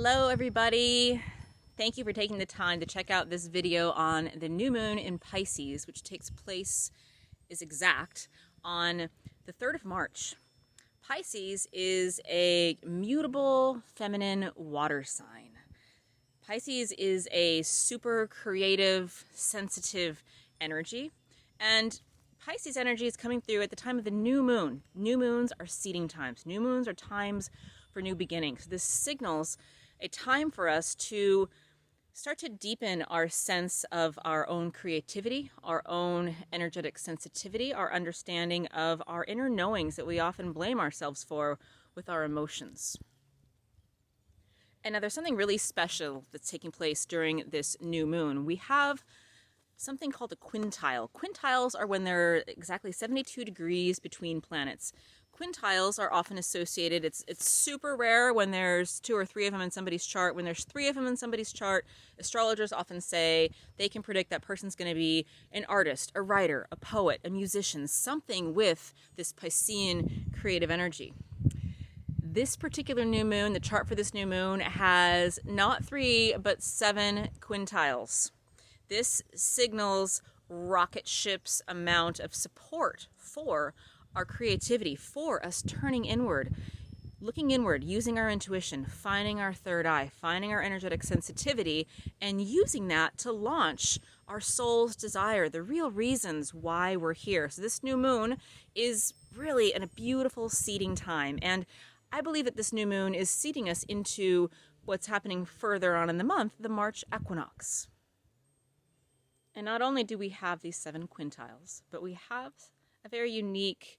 Hello everybody. Thank you for taking the time to check out this video on the new moon in Pisces, which takes place, is exact, on the 3rd of March. Pisces is a mutable feminine water sign. Pisces is a super creative, sensitive energy, and Pisces energy is coming through at the time of the new moon. New moons are seeding times. New moons are times for new beginnings. This signals a time for us to start to deepen our sense of our own creativity, our own energetic sensitivity, our understanding of our inner knowings that we often blame ourselves for with our emotions. And now there's something really special that's taking place during this new moon. We have something called a quintile. Quintiles are when there are exactly 72 degrees between planets. Quintiles are often associated, it's super rare when there's 2 or 3 of them in somebody's chart. When there's 3 of them in somebody's chart, astrologers often say they can predict that person's going to be an artist, a writer, a poet, a musician, something with this Piscean creative energy. This particular new moon, the chart for this new moon, has not 3, but 7 quintiles. This signals rocket ship's amount of support for our creativity, for us turning inward, looking inward, using our intuition, finding our third eye, finding our energetic sensitivity, and using that to launch our soul's desire, the real reasons why we're here. So this new moon is really a beautiful seeding time, and I believe that this new moon is seeding us into what's happening further on in the month, the March equinox. And not only do we have these 7 quintiles, but we have a very unique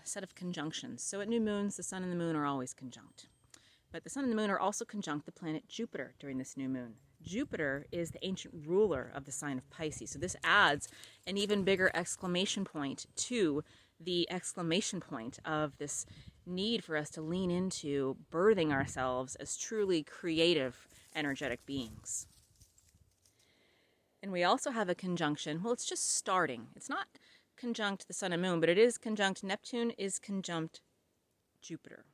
set of conjunctions. So at new moons, the sun and the moon are always conjunct. But the sun and the moon are also conjunct the planet Jupiter during this new moon. Jupiter is the ancient ruler of the sign of Pisces. So this adds an even bigger exclamation point to the exclamation point of this need for us to lean into birthing ourselves as truly creative, energetic beings. And we also have a conjunction. Well, it's just starting. It's not conjunct the sun and moon, but it is conjunct. Neptune is conjunct Jupiter.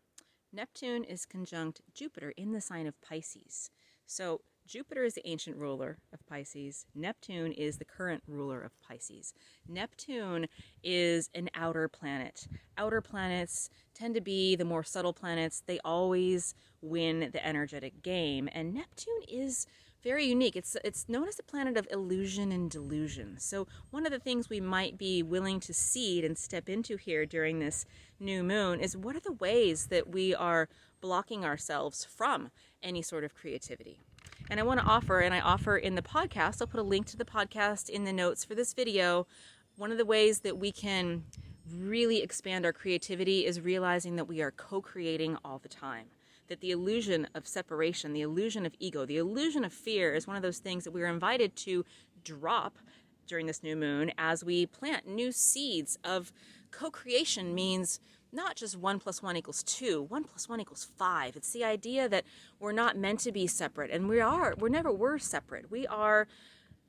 Neptune is conjunct Jupiter in the sign of Pisces. So Jupiter is the ancient ruler of Pisces. Neptune is the current ruler of Pisces. Neptune is an outer planet. Outer planets tend to be the more subtle planets. They always win the energetic game. And Neptune is very unique. It's known as the planet of illusion and delusion. So one of the things we might be willing to seed and step into here during this new moon is what are the ways that we are blocking ourselves from any sort of creativity. And I want to offer, and I offer in the podcast, I'll put a link to the podcast in the notes for this video. One of the ways that we can really expand our creativity is realizing that we are co-creating all the time. That the illusion of separation, the illusion of ego, the illusion of fear is one of those things that we are invited to drop during this new moon as we plant new seeds of co-creation. Means not just 1 + 1 = 2, 1 + 1 = 5. It's the idea that we're not meant to be separate, and we never were separate. We are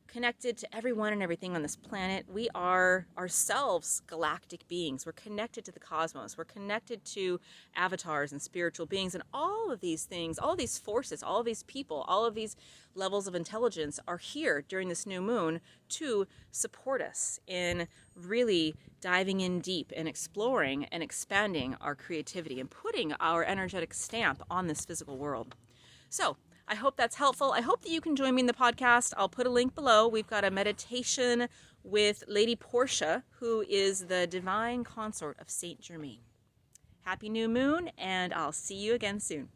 connected to everyone and everything on this planet. We are ourselves galactic beings. We're connected to the cosmos. We're connected to avatars and spiritual beings, and all of these things, all of these forces, all of these people, all of these levels of intelligence are here during this new moon to support us in really diving in deep and exploring and expanding our creativity and putting our energetic stamp on this physical world. So I hope that's helpful. I hope that you can join me in the podcast. I'll put a link below. We've got a meditation with Lady Portia, who is the divine consort of Saint Germain. Happy new moon, and I'll see you again soon.